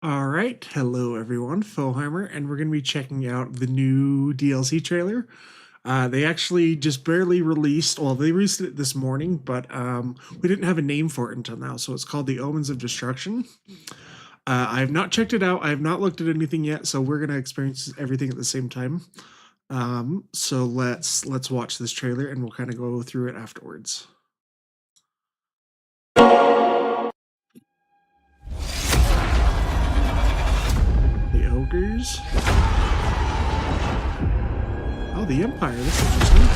All right, hello everyone, Foheimer, and we're going to be checking out the new DLC trailer. They actually just barely released, well, they released it this morning, but we didn't have a name for it until now, so it's called the Omens of Destruction. I have not checked it out, I have not looked at anything yet, so we're going to experience everything at the same time. So let's watch this trailer and we'll kind of go through it afterwards. The ogres. Oh, the Empire. That's interesting.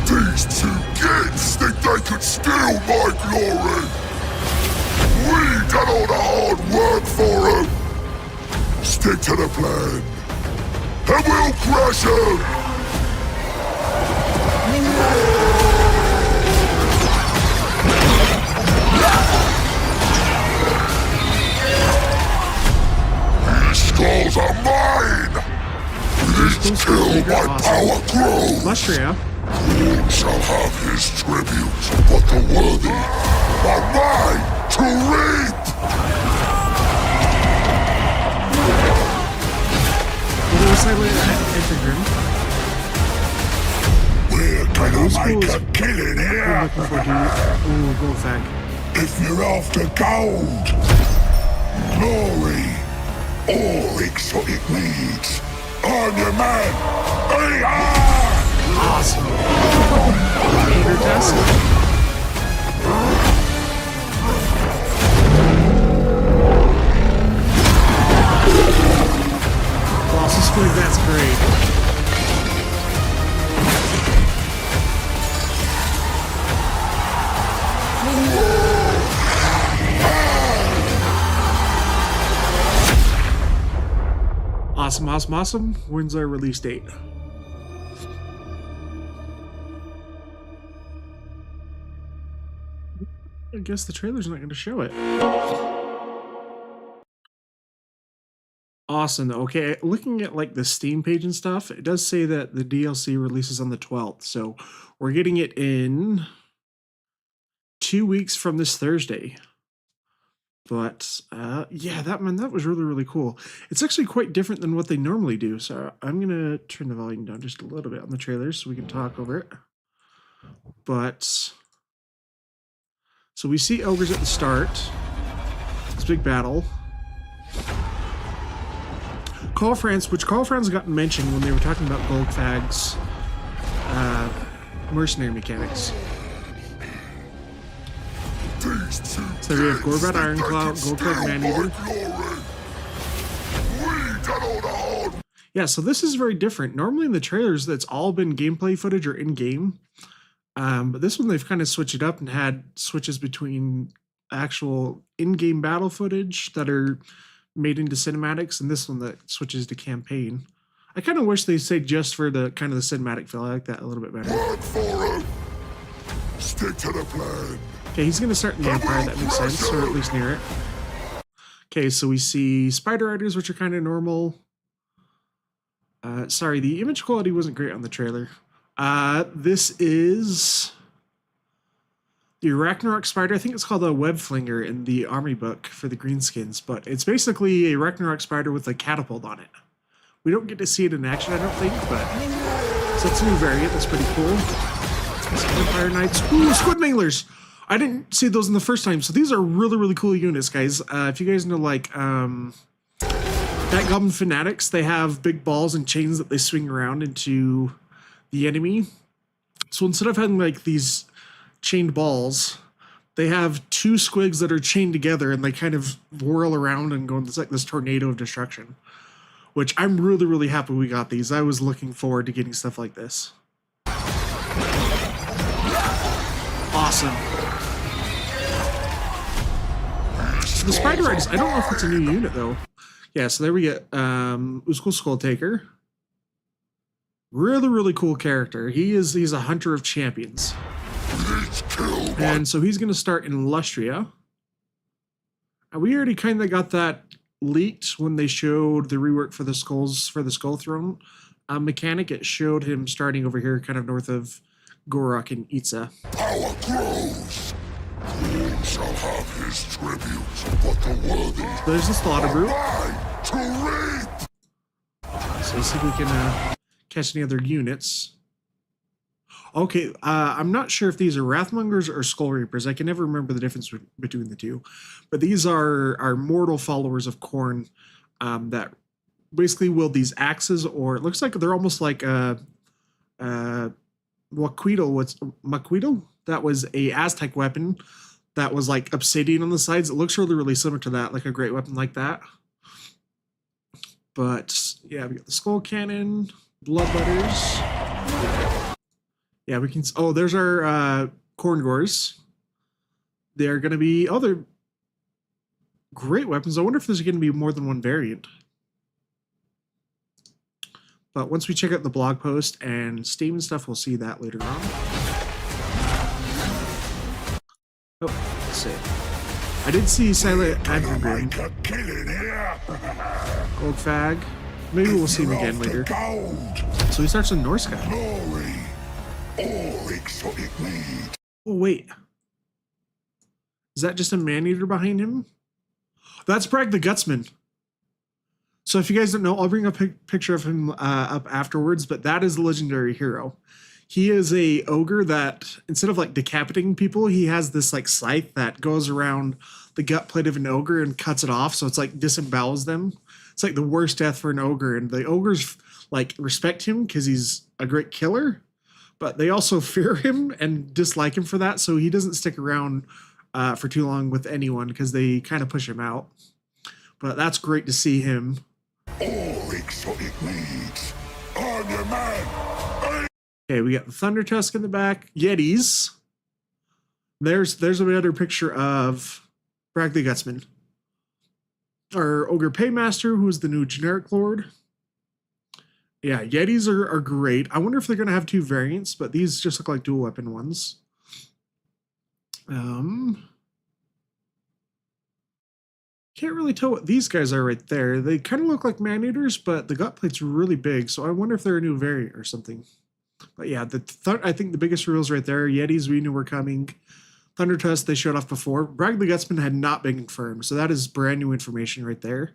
These two kids think they could steal my glory! We done all the hard work for them! Stick to the plan, and we'll crush them! These skulls are mine! These kill my power grows! Lustria. Khorne shall have his tribute, but the worthy are mine to reap! We're gonna make a killing here! Ooh, gold fag. If you're after gold, glory, or exotic meats, I'm your man! Awesome. Ogre test. Colossal squid, that's great. Awesome. When's our release date? I guess the trailer's not going to show it. Awesome. Okay, looking at like the Steam page and stuff, it does say that the DLC releases on the 12th. So we're getting it in 2 weeks from this Thursday. But yeah, that was really cool. It's actually quite different than what they normally do. So I'm gonna turn the volume down just a little bit on the trailer so we can talk over it. But so we see ogres at the start. This big battle. Carl Franz got mentioned when they were talking about Gold Fag's mercenary mechanics. So we have Gorbat Ironclaw, Goldflag Maneater. Yeah, so this is very different. Normally in the trailers, that's all been gameplay footage or in-game. But this one, they've kind of switched it up and had switches between actual in-game battle footage that are made into cinematics, and this one that switches to campaign. I kind of wish they say just for the kind of the cinematic feel. I like that a little bit better. Work for him. Stick to the plan. Okay, he's going to start in the Empire, that makes sense, or at least near it. Okay, so we see Spider Riders, which are kind of normal. Sorry, the image quality wasn't great on the trailer. This is the Ragnarok Spider. I think it's called a Web Flinger in the army book for the Greenskins, but it's basically a Ragnarok Spider with a catapult on it. We don't get to see it in action, I don't think, but so that's a new variant. That's pretty cool. Empire Knights. Ooh, Squid Mailers! I didn't see those in the first time, so these are really cool units, guys. If you guys know, like, that Goblin Fanatics, they have big balls and chains that they swing around into the enemy. So instead of having, like, these chained balls, they have two squigs that are chained together, and they kind of whirl around and go into like this tornado of destruction, which I'm really happy we got these. I was looking forward to getting stuff like this. Awesome. So the Spider Riders, I don't know if it's a new unit though. Yeah, so there we get Uskul Skulltaker. Really cool character. He's a hunter of champions. And so he's going to start in Lustria. We already kind of got that leaked when they showed the rework for the Skull Throne mechanic. It showed him starting over here kind of north of Gorok and Itza. Power grows. Khorne shall have his tribute, but the worthy So there's the slaughter are brute. mine to reap. So let's see if we can catch any other units. Okay, I'm not sure if these are Wrathmongers or Skull Reapers. I can never remember the difference between the two. But these are mortal followers of Khorne that basically wield these axes, or it looks like they're almost like Maquito. That was a Aztec weapon that was like obsidian on the sides. It looks really, really similar to that, like a great weapon like that. But yeah, we got the skull cannon, bloodletters. Yeah, we can. Oh, there's our Khorne Gores. They're going to be. Oh, they're great weapons. I wonder if there's going to be more than one variant. But once we check out the blog post and Steam and stuff, we'll see that later on. Oh, let's see. I did see Silent Advergrim. Gold Fag. Maybe we'll see him again later. So he starts in Norse guy. Glory. All exotic meat. Oh, wait. Is that just a man-eater behind him? That's Bragg the Gutsman. So if you guys don't know, I'll bring a picture of him up afterwards, but that is a legendary hero. He is a ogre that, instead of like decapitating people, he has this like scythe that goes around the gut plate of an ogre and cuts it off, so it's like disembowels them. It's like the worst death for an ogre, and the ogres like respect him because he's a great killer, but they also fear him and dislike him for that, so he doesn't stick around for too long with anyone because they kind of push him out. But that's great to see him. All exotic meat. I'm your man. Okay, we got the Thunder Tusk in the back. Yetis. There's a better picture of Bragg the Gutsman. Our Ogre Paymaster, who's the new generic lord. Yeah, Yetis are great. I wonder if they're going to have two variants, but these just look like dual weapon ones. Can't really tell what these guys are right there. They kind of look like man-eaters, but the gut plate's really big, so I wonder if they're a new variant or something. But yeah, I think the biggest reveals right there. Yetis, we knew were coming. Thunder Tusk, they showed off before. Bragg the Gutsman had not been confirmed, so that is brand new information right there.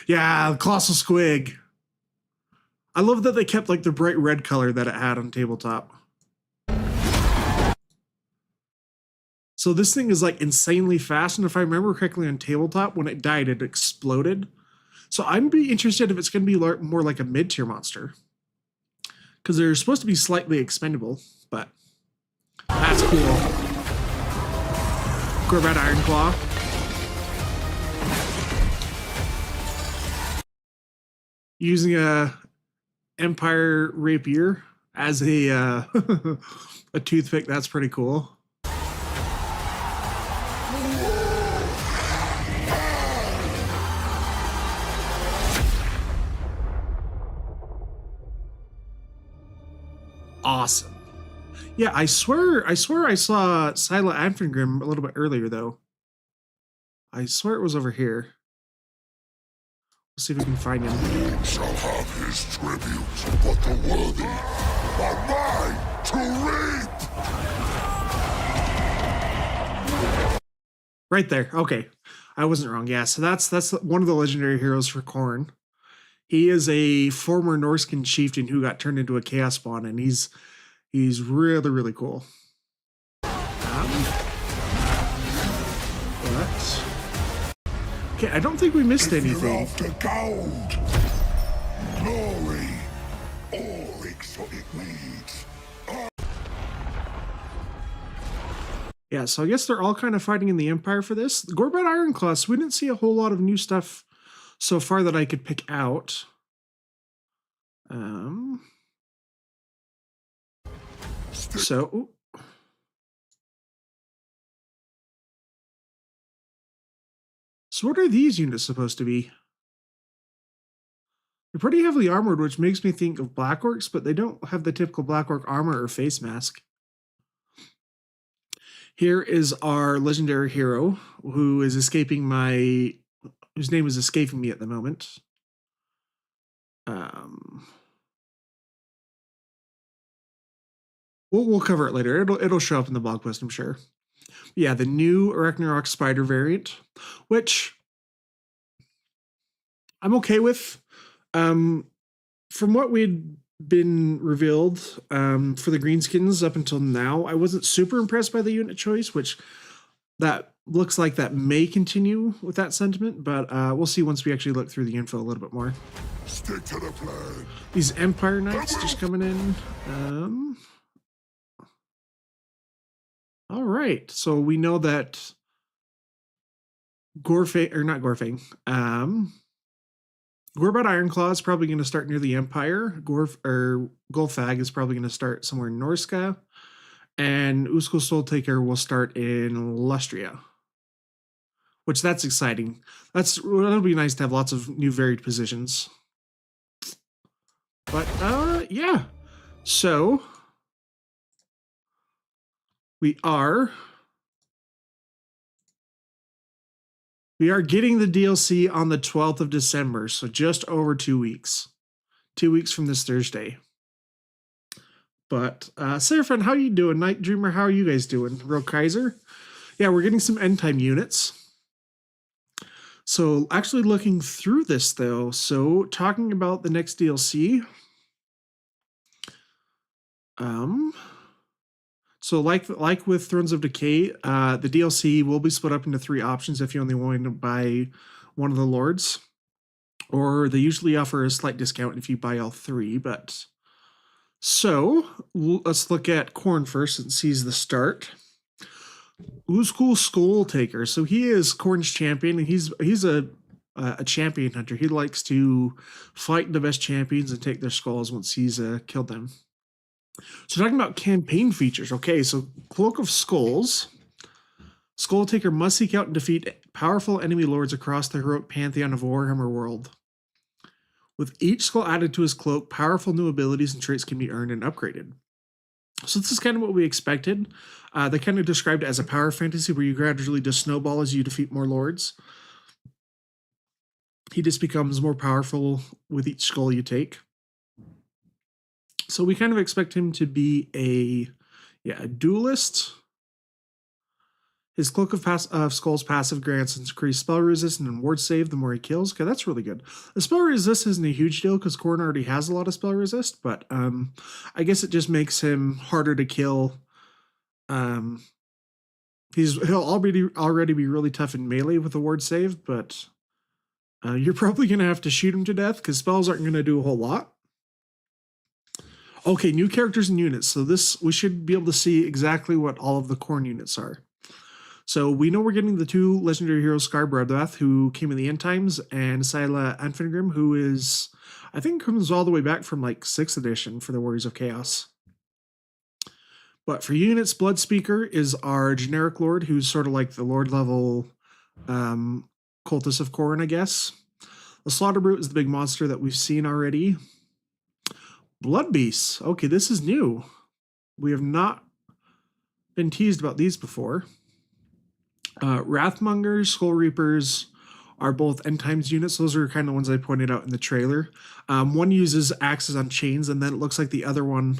Yeah, Colossal Squig. I love that they kept like the bright red color that it had on tabletop. So this thing is like insanely fast, and if I remember correctly on tabletop, when it died, it exploded. So I'm be interested if it's going to be more like a mid-tier monster, because they're supposed to be slightly expendable, but that's cool. Corvette Ironclaw. Using a Empire Rapier as a a toothpick, that's pretty cool. Awesome. Yeah, I swear I saw Silent Advergrim a little bit earlier though. I swear it was over here. Let's see if we can find him. Khorne shall have his tribute, but the worthy are mine to reap. Right there. Okay. I wasn't wrong. Yeah, so that's one of the legendary heroes for Khorne. He is a former Norskin chieftain who got turned into a chaos spawn, and he's really, really cool. But okay, I don't think we missed anything. After gold, glory, all exotic meat. Yeah, so I guess they're all kind of fighting in the Empire for this. The Gorbet Ironclaw, so we didn't see a whole lot of new stuff so far that I could pick out. So what are these units supposed to be? They're pretty heavily armored, which makes me think of Black Orcs, but they don't have the typical Black Orc armor or face mask. Here is our legendary hero who is whose name is escaping me at the moment. We'll cover it later. It'll show up in the blog post, I'm sure. Yeah, the new Ragnarok Spider variant, which I'm okay with. From what we'd been revealed for the greenskins up until now, I wasn't super impressed by the unit choice, which that looks like that may continue with that sentiment, but we'll see once we actually look through the info a little bit more. Stick to the plan. These Empire Knights just coming in. All right, so we know that Gorbad Ironclaw is probably going to start near the Empire. Golfag is probably going to start somewhere in Norska. And Usko Soultaker will start in Lustria. Which that's exciting. That'll be nice to have lots of new varied positions. But yeah. So we are getting the DLC on the 12th of December, so just over 2 weeks. 2 weeks from this Thursday. But, Seraphim, how you doing? Night Dreamer, how are you guys doing? Rogue Kaiser? Yeah, we're getting some end time units. So, actually looking through this, though, so talking about the next DLC. So like with Thrones of Decay, the DLC will be split up into 3 options if you only want to buy one of the lords. Or they usually offer a slight discount if you buy all 3, but... So, let's look at Khorne first since he's the start. Usko Soultaker. So he is Khorne's champion, and he's a champion hunter. He likes to fight the best champions and take their skulls once he's killed them. So talking about campaign features. Okay, so Cloak of Skulls. Soultaker must seek out and defeat powerful enemy lords across the heroic pantheon of Warhammer world. With each skull added to his cloak, powerful new abilities and traits can be earned and upgraded. So this is kind of what we expected. They kind of described it as a power fantasy where you gradually just snowball as you defeat more lords. He just becomes more powerful with each skull you take. So we kind of expect him to be a duelist. His Cloak of Skulls passive grants increased spell resistance and ward save the more he kills. Okay, that's really good. The spell resist isn't a huge deal because Khorne already has a lot of spell resist, but I guess it just makes him harder to kill. He'll already be really tough in melee with the ward save, but you're probably going to have to shoot him to death because spells aren't going to do a whole lot. Okay, new characters and units. So we should be able to see exactly what all of the Khorne units are. So we know we're getting the 2 legendary heroes, Skarbradwath, who came in the end times, and Scylla Anfengrim, who is, I think, comes all the way back from like 6th edition for the Warriors of Chaos. But for units, Bloodspeaker is our generic lord, who's sort of like the lord level cultist of Khorne, I guess. The Slaughter Brute is the big monster that we've seen already. Blood Beasts. Okay, this is new. We have not been teased about these before. Wrathmongers, Skull Reapers are both end times units. Those are kind of ones I pointed out in the trailer. One uses axes on chains, and then it looks like the other one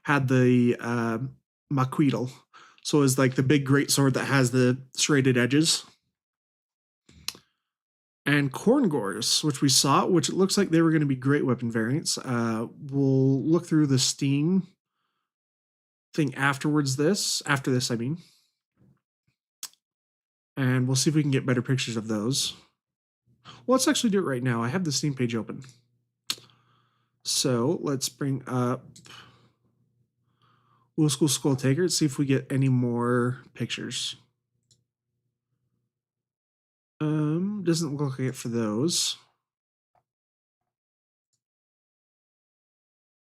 had the Maqueedle. So it's like the big great sword that has the serrated edges. And Khorngors, which we saw, which it looks like they were going to be great weapon variants. We'll look through the Steam thing after this, I mean. And we'll see if we can get better pictures of those. Well, let's actually do it right now. I have the Steam page open. So let's bring up Usko Soultaker. Let's see if we get any more pictures. Doesn't look like it for those.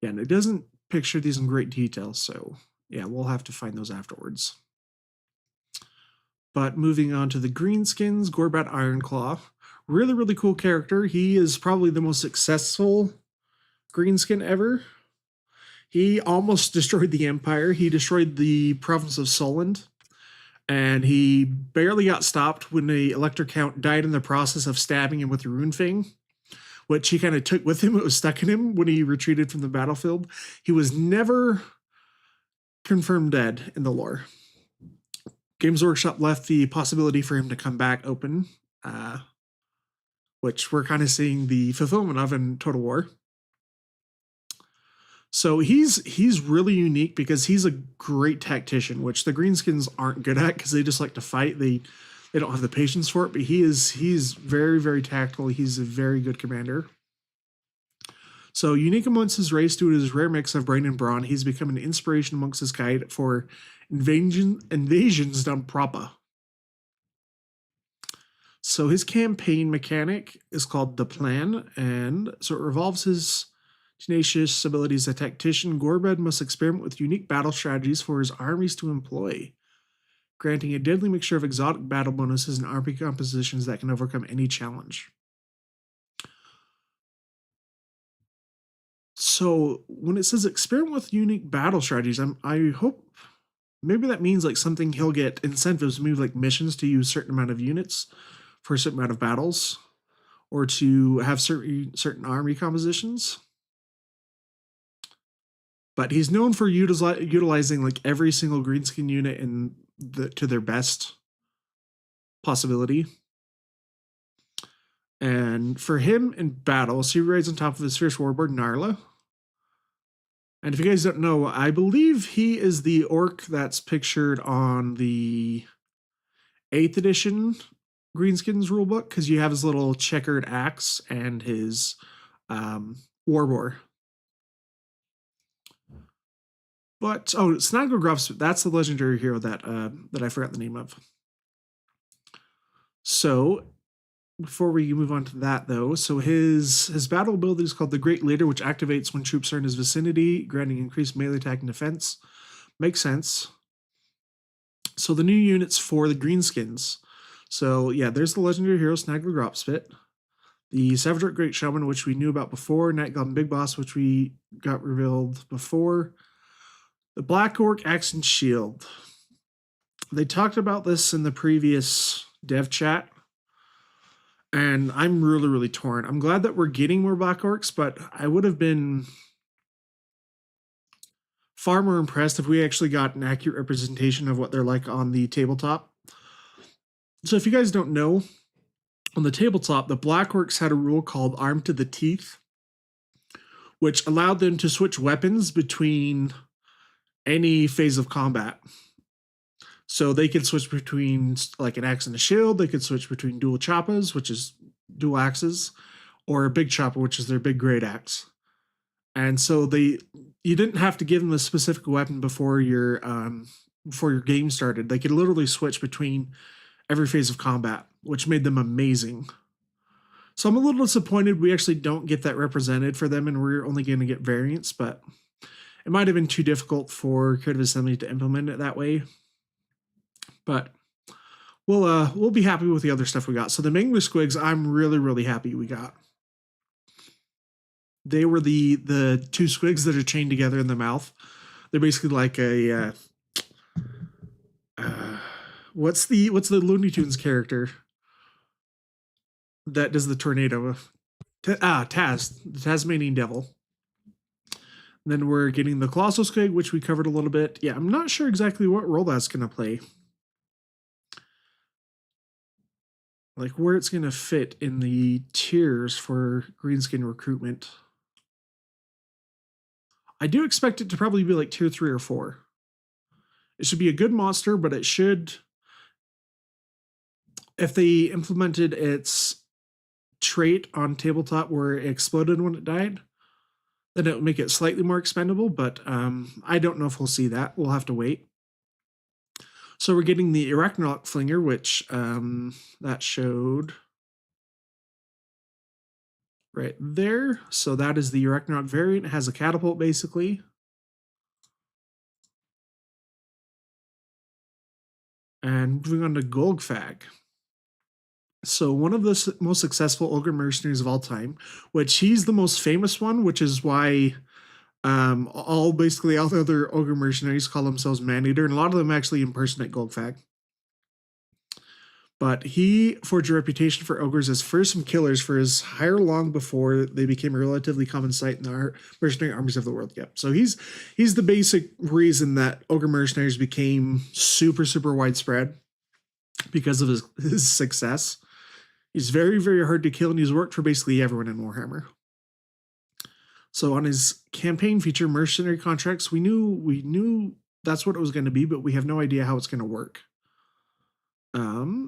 Yeah, and it doesn't picture these in great detail, so yeah, we'll have to find those afterwards. But moving on to the greenskins, Gorbad Ironclaw. Really, really cool character. He is probably the most successful greenskin ever. He almost destroyed the Empire. He destroyed the province of Solent. And he barely got stopped when the Elector Count died in the process of stabbing him with the Rune Fang, which he kind of took with him. It was stuck in him when he retreated from the battlefield. He was never confirmed dead in the lore. Games Workshop left the possibility for him to come back open, which we're kind of seeing the fulfillment of in Total War. So he's really unique because he's a great tactician, which the Greenskins aren't good at because they just like to fight. They don't have the patience for it, but he's very, very tactical. He's a very good commander. So unique amongst his race due to his rare mix of brain and brawn, he's become an inspiration amongst his kind for invasions done proper. So his campaign mechanic is called The Plan, and so it revolves his tenacious abilities as a tactician. Gorbed must experiment with unique battle strategies for his armies to employ, granting a deadly mixture of exotic battle bonuses and army compositions that can overcome any challenge. So when it says experiment with unique battle strategies, I hope maybe that means like something he'll get incentives, maybe like missions to use a certain amount of units for a certain amount of battles, or to have certain army compositions. But he's known for utilizing like every single greenskin unit to their best possibility. And for him in battle, so he rides on top of his fierce warbird Narla. And if you guys don't know, I believe he is the orc that's pictured on the 8th edition Greenskins rulebook, because you have his little checkered axe and his warboar. But Snaggle, that's the legendary hero that I forgot the name of. So before we move on to that, though, so his battle ability is called the Great Leader, which activates when troops are in his vicinity, granting increased melee attack and defense. Makes sense. So the new units for the Greenskins. So yeah, there's the legendary hero Snaggler Gropspit, the Savage Orc Great Shaman, which we knew about before, Night Goblin Big Boss, which we got revealed before, the Black Orc Axe and Shield. They talked about this in the previous dev chat, and I'm really, really torn. I'm glad that we're getting more Black Orcs, but I would have been far more impressed if we actually got an accurate representation of what they're like on the tabletop. So if you guys don't know, on the tabletop, the Black Orcs had a rule called Armed to the Teeth, which allowed them to switch weapons between any phase of combat. So they could switch between like an axe and a shield. They could switch between dual choppas, which is dual axes, or a big choppa, which is their big great axe. And so you didn't have to give them a specific weapon before your game started. They could literally switch between every phase of combat, which made them amazing. So I'm a little disappointed we actually don't get that represented for them, and we're only going to get variants, but it might have been too difficult for Creative Assembly to implement it that way. But we'll be happy with the other stuff we got. So the Mangler Squigs, I'm really, really happy we got. They were the two squigs that are chained together in the mouth. They're basically like a what's the Looney Tunes character that does the tornado? Taz, the Tasmanian Devil. And then we're getting the Colossal Squig, which we covered a little bit. Yeah, I'm not sure exactly what role that's going to play. Like where it's going to fit in the tiers for Greenskin recruitment. I do expect it to probably be like tier 3 or 4. It should be a good monster, but it should, if they implemented its trait on tabletop where it exploded when it died, then it would make it slightly more expendable, but I don't know if we'll see that. We'll have to wait. So we're getting the Arachnoid Flinger, which that showed right there. So that is the Arachnoid variant. It has a catapult, basically. And moving on to Golgfag. So one of the most successful Ogre mercenaries of all time, which he's the most famous one, which is why basically all the other Ogre mercenaries call themselves Maneater, and a lot of them actually impersonate Golgfag. But he forged a reputation for ogres as fearsome killers for his hire long before they became a relatively common sight in the mercenary armies of the world. Yep. So he's the basic reason that ogre mercenaries became super widespread because of his success. He's very hard to kill, and he's worked for basically everyone in Warhammer. So on his campaign feature, mercenary contracts, we knew that's what it was going to be, but we have no idea how it's going to work.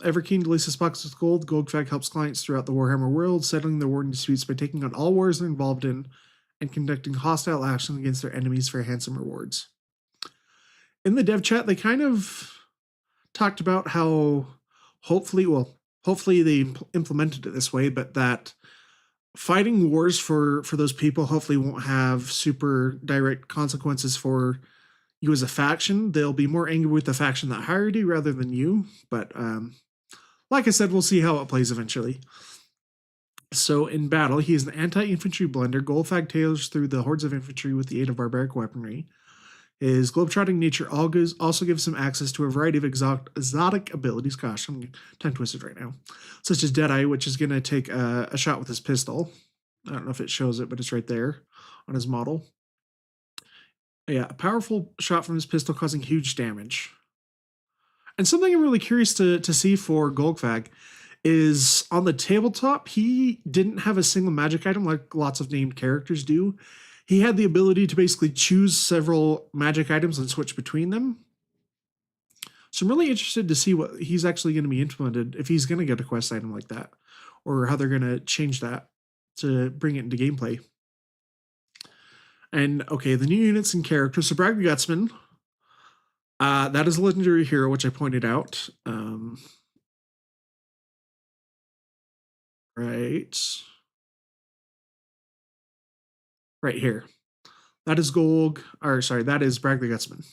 Ever keen to lace his pockets with gold, Goldfag helps clients throughout the Warhammer world, settling their warring disputes by taking on all wars they're involved in and conducting hostile action against their enemies for handsome rewards. In the dev chat, they kind of talked about how hopefully they implemented it this way, but that fighting wars for those people hopefully won't have super direct consequences for you as a faction. They'll be more angry with the faction that hired you rather than you. But like I said, we'll see how it plays eventually. So in battle, he is an anti-infantry blender. Goldfag tails through the hordes of infantry with the aid of barbaric weaponry. His globetrotting nature also gives him access to a variety of exotic abilities. Gosh, I'm tongue twisted right now. Such as Deadeye, which is going to take a shot with his pistol. I don't know if it shows it, but it's right there on his model. Yeah, a powerful shot from his pistol causing huge damage. And something I'm really curious to see for Goldfag is on the tabletop, he didn't have a single magic item like lots of named characters do. He had the ability to basically choose several magic items and switch between them. So I'm really interested to see what he's actually going to be implemented, if he's going to get a quest item like that, or how they're going to change that to bring it into gameplay. And okay, the new units and characters. So Bragg the Gutsman, that is a legendary hero, which I pointed out. Right here. That is that is Bragg the Gutsman.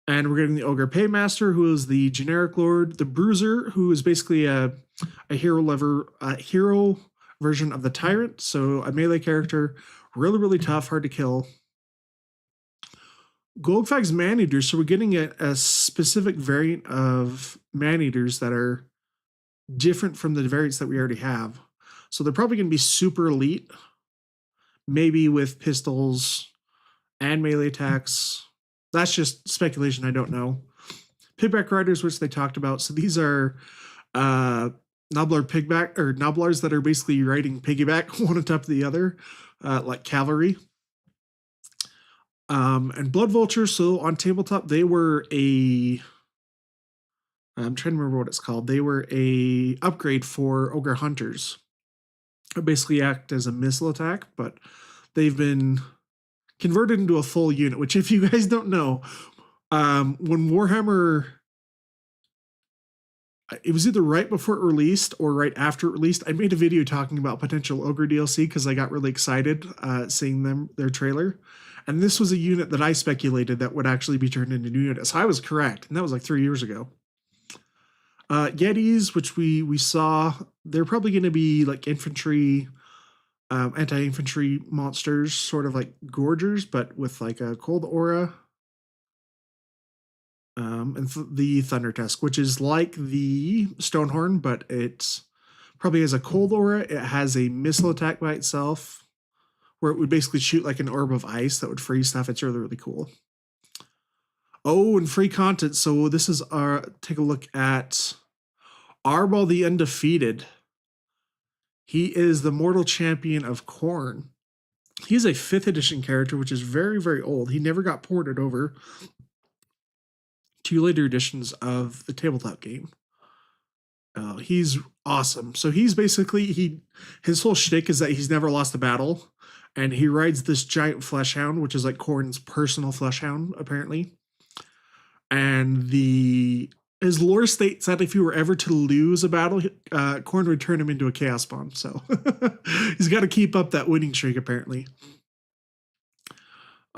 And we're getting the Ogre Paymaster, who is the generic lord. The Bruiser, who is basically a hero version of the Tyrant. So a melee character, really tough, hard to kill. Goldfag's Man-Eaters. So we're getting a specific variant of Man-Eaters that are different from the variants that we already have. So they're probably going to be super elite, maybe with pistols and melee attacks. That's just speculation. I don't know. Pigback Riders, which they talked about. So these are Noblars that are basically riding piggyback one on top of the other, like cavalry. And Blood Vultures. So on tabletop, they were I'm trying to remember what it's called. They were a upgrade for Ogre Hunters. They basically act as a missile attack, but they've been converted into a full unit, which if you guys don't know, when Warhammer, it was either right before it released or right after it released, I made a video talking about potential Ogre DLC because I got really excited seeing their trailer. And this was a unit that I speculated that would actually be turned into new units. So I was correct, and that was like 3 years ago. Yetis, which we saw, they're probably going to be like infantry, anti-infantry monsters, sort of like Gorgers, but with like a cold aura. And the Thunder Tusk, which is like the Stonehorn, but it probably has a cold aura. It has a missile attack by itself, where it would basically shoot like an orb of ice that would freeze stuff. It's really cool. Oh, and free content. So this is take a look at Arbol the Undefeated. He is the mortal champion of Khorne. He is a 5th edition character, which is very old. He never got ported over to later editions of the tabletop game. He's awesome. So he's basically, his whole shtick is that he's never lost a battle, and he rides this giant fleshhound, which is like Khorne's personal fleshhound, apparently. And his lore states that if you were ever to lose a battle, Khorne would turn him into a chaos bomb. So he's got to keep up that winning streak, apparently.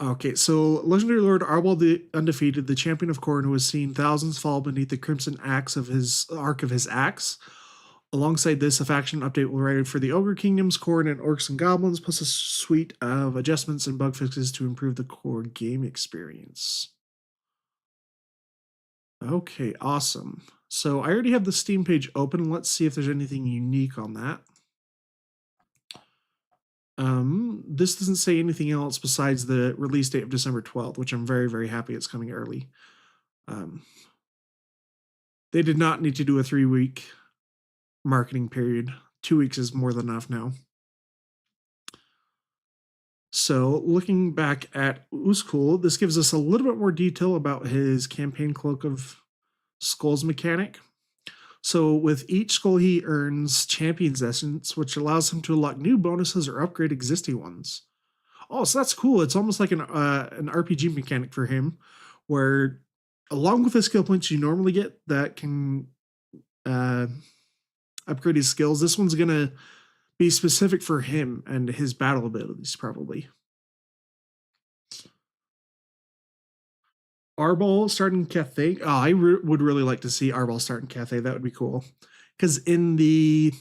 Okay, so Legendary Lord Arbol the Undefeated, the champion of Khorne, who has seen thousands fall beneath the crimson arc of his axe. Alongside this, a faction update will write for the Ogre Kingdoms, Khorne, and Orcs and Goblins, plus a suite of adjustments and bug fixes to improve the core game experience. Okay, awesome. So I already have the Steam page open. Let's see if there's anything unique on that. This doesn't say anything else besides the release date of December 12th, which I'm very, very happy it's coming early. They did not need to do a 3-week marketing period. 2 weeks is more than enough now. So looking back at Uskul, this gives us a little bit more detail about his campaign Cloak of Skulls mechanic. So with each skull, he earns Champion's Essence, which allows him to unlock new bonuses or upgrade existing ones. Oh, so that's cool. It's almost like an RPG mechanic for him, where along with the skill points you normally get that can upgrade his skills, this one's gonna be specific for him and his battle abilities, probably. Arbol starting Cathay. Oh, I would really like to see Arbol starting Cathay. That would be cool. Because in the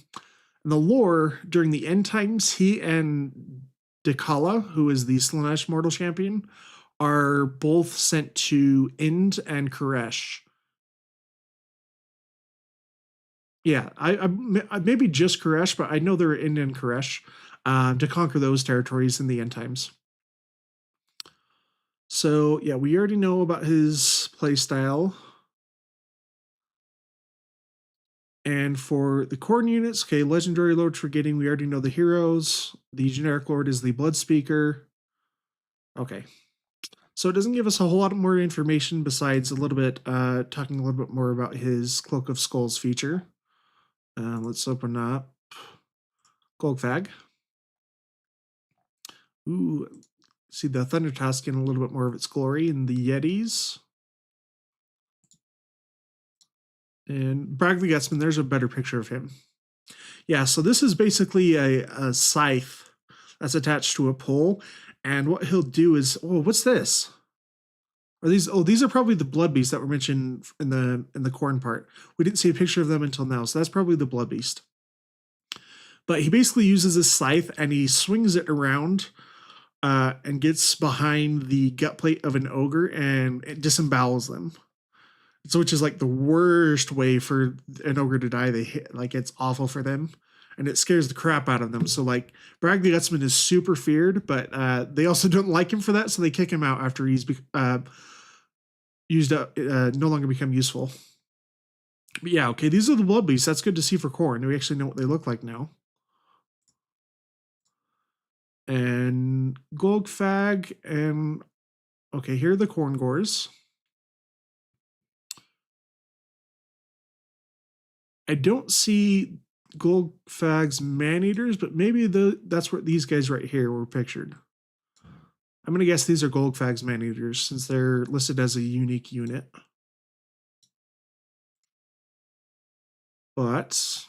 lore, during the end times, he and Dekala, who is the Slaanesh Mortal Champion, are both sent to Ind and Koresh. Yeah, I maybe just Koresh, but I know they're Ind and Koresh to conquer those territories in the end times. So yeah, we already know about his playstyle. And for the Khorne units, okay, legendary lords for getting, we already know the heroes. The generic lord is the blood speaker. Okay. So it doesn't give us a whole lot more information besides a little bit, talking a little bit more about his Cloak of Skulls feature. Let's open up Golgfag. Ooh, see the Thunder Tusk in a little bit more of its glory in the Yetis. And Brag the Gutsman, there's a better picture of him. Yeah, so this is basically a scythe that's attached to a pole. And what he'll do is, oh, what's this? Are these? Oh, these are probably the blood beasts that were mentioned in the Khorne part. We didn't see a picture of them until now, so that's probably the blood beast. But he basically uses a scythe and he swings it around and gets behind the gut plate of an ogre and it disembowels them. So, which is like the worst way for an ogre to die. They hit, like, it's awful for them, and it scares the crap out of them. So like Brag the Gutsman is super feared, but they also don't like him for that, so they kick him out after he's used up, no longer become useful. But yeah, okay, these are the blood beasts. That's good to see for Khorne. We actually know what they look like now. And Golgfag, and okay, here are the Khorne Gores. I don't see Golgfag's man-eaters, but maybe that's where these guys right here were pictured. I'm going to guess these are Golgfag's man-eaters since they're listed as a unique unit. But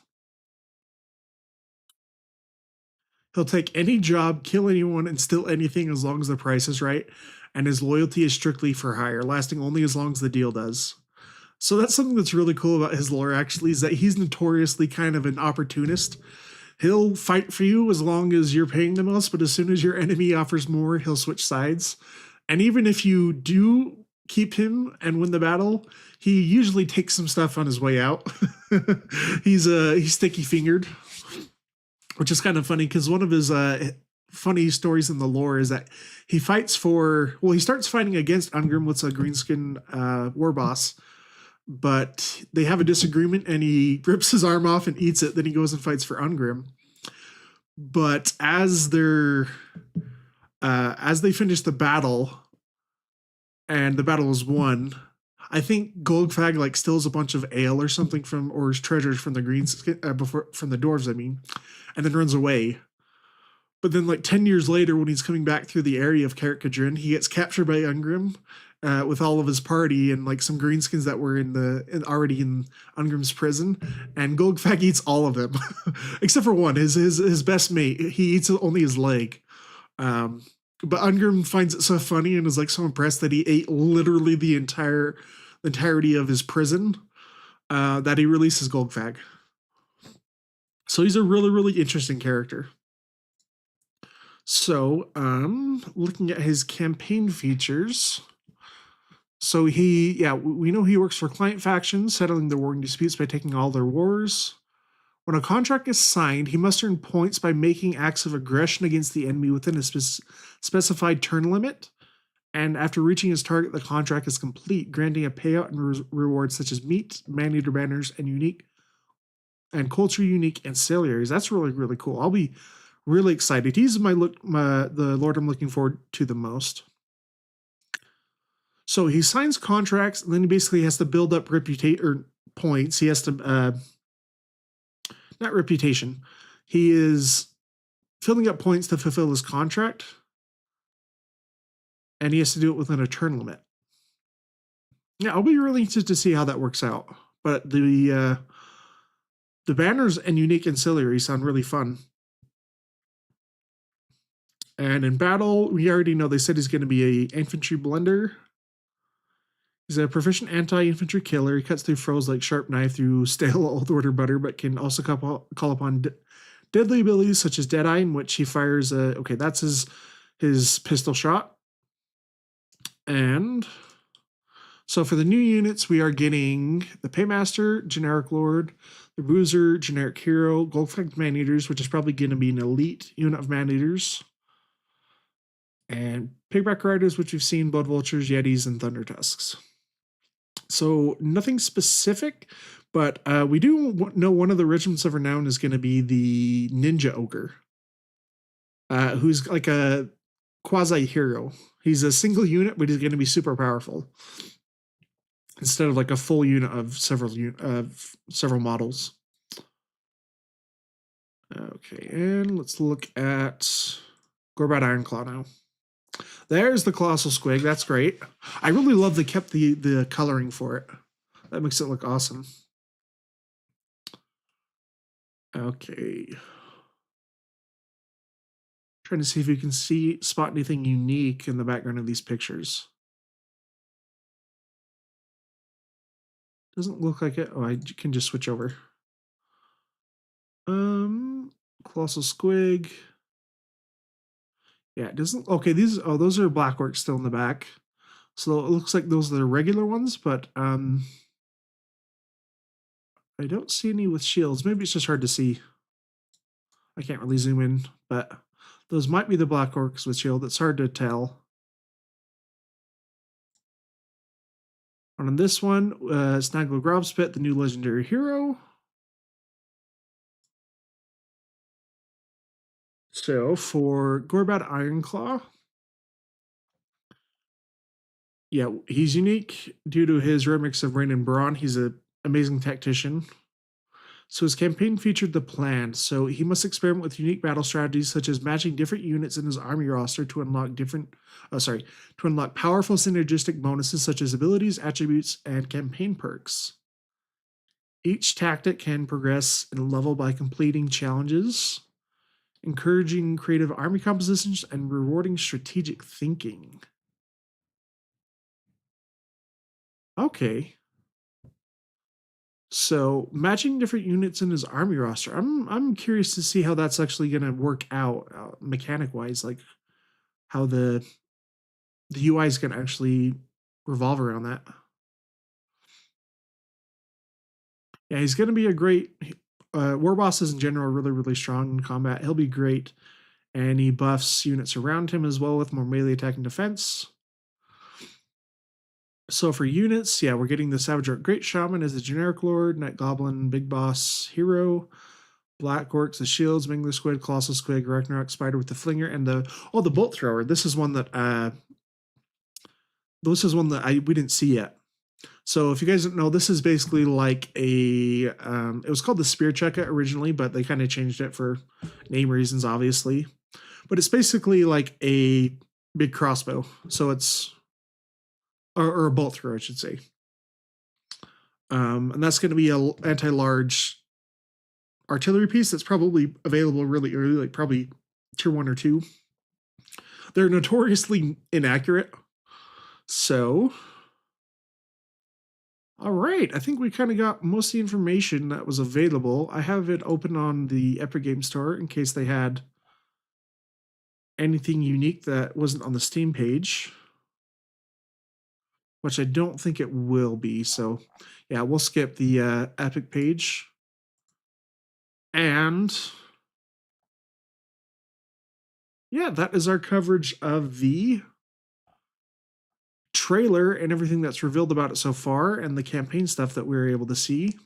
he'll take any job, kill anyone, and steal anything as long as the price is right, and his loyalty is strictly for hire, lasting only as long as the deal does. So that's something that's really cool about his lore, actually, is that he's notoriously kind of an opportunist. He'll fight for you as long as you're paying the most, but as soon as your enemy offers more, he'll switch sides. And even if you do keep him and win the battle, he usually takes some stuff on his way out. He's sticky-fingered, which is kind of funny because one of his funny stories in the lore is that he fights for, well, he starts fighting against Ungrim, what's a greenskin war boss, but they have a disagreement and he rips his arm off and eats it. Then he goes and fights for Ungrim. But as they finish the battle and the battle is won, I think Golgfag like steals a bunch of ale or something or treasures from the from the dwarves, I mean, and then runs away. But then like 10 years later, when he's coming back through the area of Carrick-Cadrin, he gets captured by Ungrim with all of his party and like some greenskins that were already in Ungrim's prison, and Golgfag eats all of them except for one, his best mate. He eats only his leg. But Ungrim finds it so funny and is like so impressed that he ate literally the entirety of his prison that he releases Golgfag. So he's a really, really interesting character. So, looking at his campaign features, So we know he works for client factions, settling their warring disputes by taking all their wars. When a contract is signed, he must earn points by making acts of aggression against the enemy within a specified turn limit. And after reaching his target, the contract is complete, granting a payout and rewards such as meat, man-eater banners, and culture unique ancillaries. That's really, really cool. I'll be really excited. He's the Lord I'm looking forward to the most. So he signs contracts, and then he basically has to build up points. He has to not reputation. He is filling up points to fulfill his contract, and he has to do it within a turn limit. Yeah, I'll be really interested to see how that works out. But the banners and unique ancillaries sound really fun. And in battle, we already know they said he's going to be a infantry blender. He's a proficient anti-infantry killer. He cuts through foes like sharp knife through stale old order butter, but can also call upon deadly abilities such as Deadeye, in which he fires that's his pistol shot. And so for the new units, we are getting the Paymaster, Generic Lord, the Bruiser, Generic Hero, Gold-Flanked Man-Eaters, which is probably going to be an elite unit of Man-Eaters, and Pigback Riders, which we've seen, Blood Vultures, Yetis, and Thunder Tusks. So nothing specific, but we do know one of the regiments of renown is going to be the Ninja Ogre, who's like a quasi-hero. He's a single unit, but he's going to be super powerful instead of like a full unit of several models. Okay, and let's look at Gorbat Ironclaw now. There's the Colossal Squig. That's great. I really love they kept the coloring for it. That makes it look awesome. Okay. Trying to see if you can spot anything unique in the background of these pictures. Doesn't look like it. Oh, I can just switch over. Colossal Squig. Yeah, it doesn't. Okay, those are black orcs still in the back. So it looks like those are the regular ones, but I don't see any with shields. Maybe it's just hard to see. I can't really zoom in, but those might be the black orcs with shield. It's hard to tell. And on this one, Snaggle Grobspit, the new legendary hero. So for Gorbat Ironclaw, yeah, he's unique due to his remix of Rain and Brawn. He's an amazing tactician. So his campaign featured the plan. So he must experiment with unique battle strategies, such as matching different units in his army roster to unlock powerful synergistic bonuses such as abilities, attributes, and campaign perks. Each tactic can progress in level by completing challenges, encouraging creative army compositions, and rewarding strategic thinking. Okay. So matching different units in his army roster. I'm curious to see how that's actually going to work out mechanic wise, like how the UI is going to actually revolve around that. Yeah, he's going to be a great war bosses in general are really, really strong in combat. He'll be great. And he buffs units around him as well with more melee attack and defense. So for units, yeah, we're getting the Savage Orc Great Shaman as the Generic Lord, Night Goblin, Big Boss Hero, Black Orcs, the Shields, Mingler Squid, Colossal Squig, Ragnarok Spider with the Flinger, and the Bolt Thrower. This is one that we didn't see yet. So if you guys don't know, this is basically like it was called the Spear Checka originally, but they kind of changed it for name reasons, obviously. But it's basically like a big crossbow. So it's or a bolt thrower, I should say. And that's going to be an anti-large artillery piece that's probably available really early, like probably tier 1 or 2. They're notoriously inaccurate. So, all right, I think we kind of got most of the information that was available. I have it open on the Epic Game Store in case they had anything unique that wasn't on the Steam page. which I don't think it will be. So yeah, we'll skip the epic page. And yeah, that is our coverage of the trailer and everything that's revealed about it so far and the campaign stuff that we were able to see.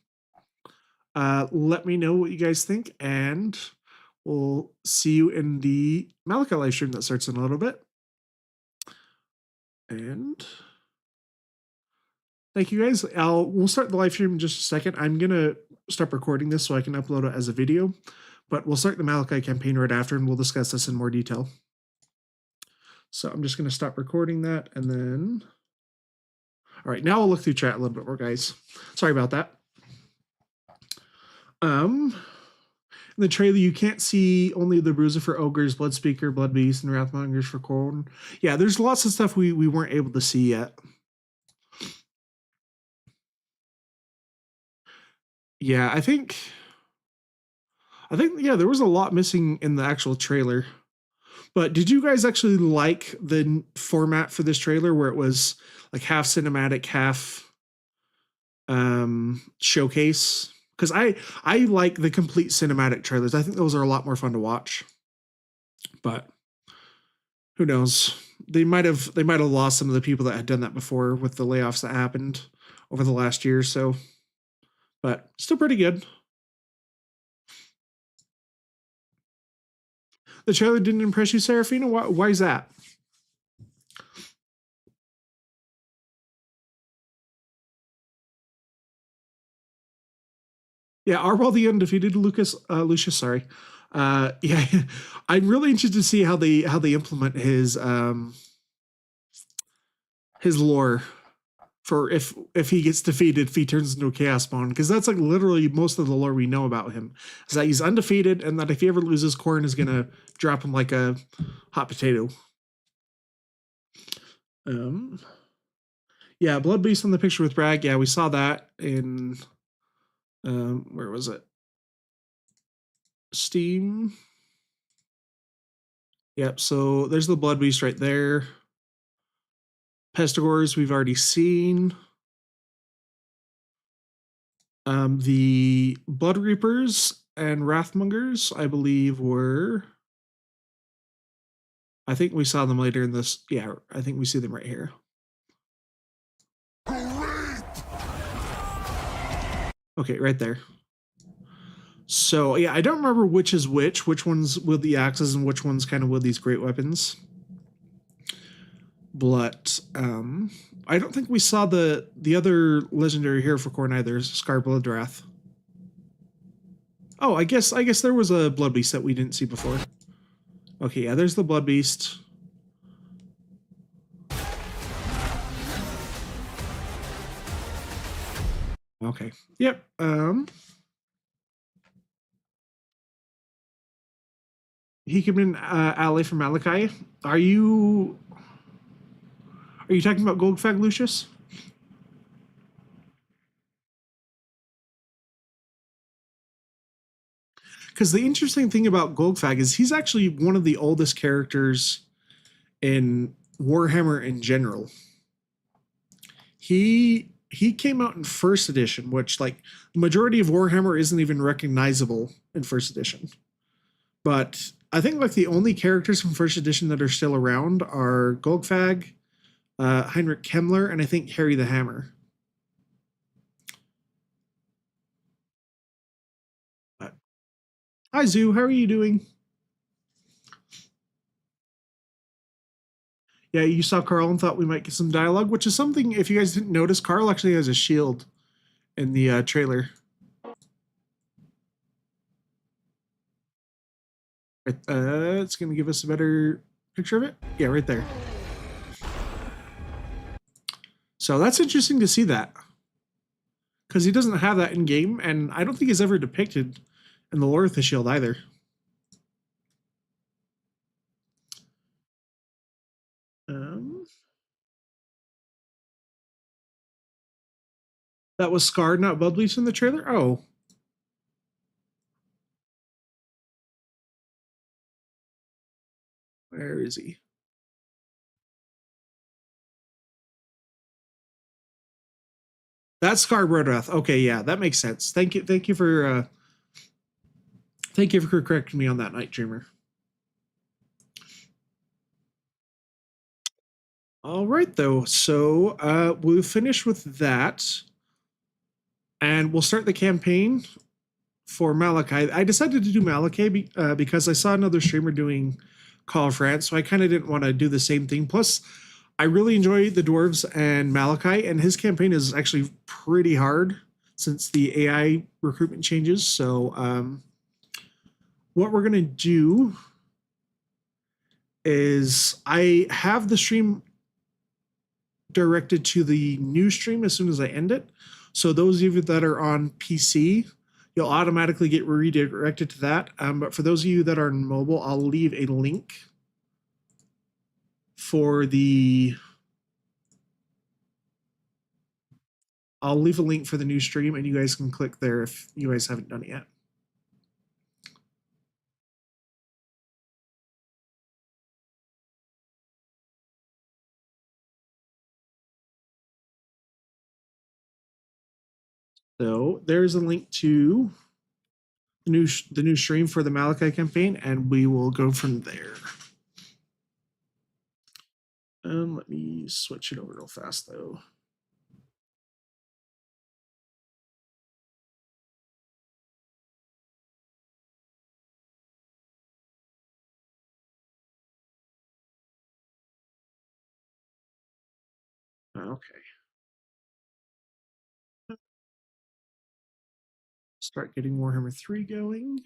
Let me know what you guys think, and we'll see you in the Malika live stream that starts in a little bit. And thank you guys. We'll start the live stream in just a second. I'm gonna stop recording this so I can upload it as a video, but we'll start the Malachi campaign right after, and we'll discuss this in more detail. So I'm just gonna stop recording that, and then, all right, now I'll look through chat a little bit more, guys. Sorry about that. In the trailer, you can't see only the bruiser for ogres, blood speaker, blood beast, and wrathmongers for Khorne. Yeah, there's lots of stuff we weren't able to see yet. Yeah, I think yeah, there was a lot missing in the actual trailer. But did you guys actually like the format for this trailer where it was like half cinematic, half showcase? Because I like the complete cinematic trailers. I think those are a lot more fun to watch. But who knows? They might have lost some of the people that had done that before with the layoffs that happened over the last year or so. But still pretty good. The trailer didn't impress you, Serafina? Why is that? Yeah, Arbol the Undefeated, Lucius, sorry. Yeah, I'm really interested to see how they implement his lore for if he gets defeated, if he turns into a chaos spawn, because that's like literally most of the lore we know about him is that he's undefeated, and that if he ever loses, Khorne is gonna drop him like a hot potato. Yeah, Blood Beast on the picture with Bragg. Yeah, we saw that in where was it? Steam. Yep, so there's the Blood Beast right there. Pestigores we've already seen. The Blood Reapers and Wrathmongers, I believe, I think we saw them later in this. Yeah, I think we see them right here. Okay, right there. So yeah, I don't remember which is which ones wield the axes and which ones kind of wield these great weapons. But I don't think we saw the other legendary hero for Khorne either, Scar Bloodwrath. Oh, I guess there was a Blood Beast that we didn't see before. Okay, yeah, there's the Blood Beast. Okay. Yep. He came in ally from Malachi. Are you talking about Goldfag, Lucius? Because the interesting thing about Goldfag is he's actually one of the oldest characters in Warhammer in general. He came out in first edition, which like the majority of Warhammer isn't even recognizable in first edition. But I think like the only characters from first edition that are still around are Goldfag, Heinrich Kemmler, and I think Harry the Hammer. But, hi Zoo, how are you doing? Yeah, you saw Carl and thought we might get some dialogue, which is something, if you guys didn't notice, Carl actually has a shield in the trailer. It's going to give us a better picture of it. Yeah, right there. So that's interesting to see that. Because he doesn't have that in game, and I don't think he's ever depicted in the lore of the shield either. That was Scarred, not Blood Bleach in the trailer? Oh. Where is he? That's Scarborough Death. Okay, yeah, that makes sense. Thank you for correcting me on that, Night Dreamer. All right, though. So we'll finish with that, and we'll start the campaign for Malachi. I decided to do Malachi because I saw another streamer doing Call of France, so I kind of didn't want to do the same thing. Plus, I really enjoy the dwarves and Malachi, and his campaign is actually pretty hard since the AI recruitment changes. So what we're gonna do is I have the stream directed to the new stream as soon as I end it. So those of you that are on PC, you'll automatically get redirected to that. But for those of you that are on mobile, I'll leave a link for the new stream, and you guys can click there if you guys haven't done it yet. So there's a link to the new stream for the Malachi campaign, and we will go from there. Let me switch it over real fast, though. Okay. Start getting Warhammer 3 going.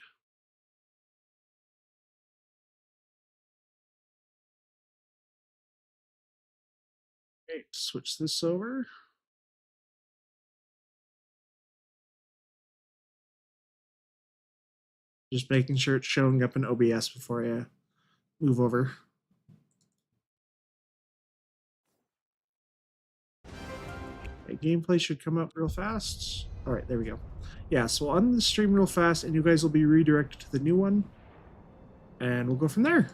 Okay, switch this over. Just making sure it's showing up in OBS before I move over. Okay, gameplay should come up real fast. All right, there we go. Yeah, so I'll end the stream real fast, and you guys will be redirected to the new one, and we'll go from there.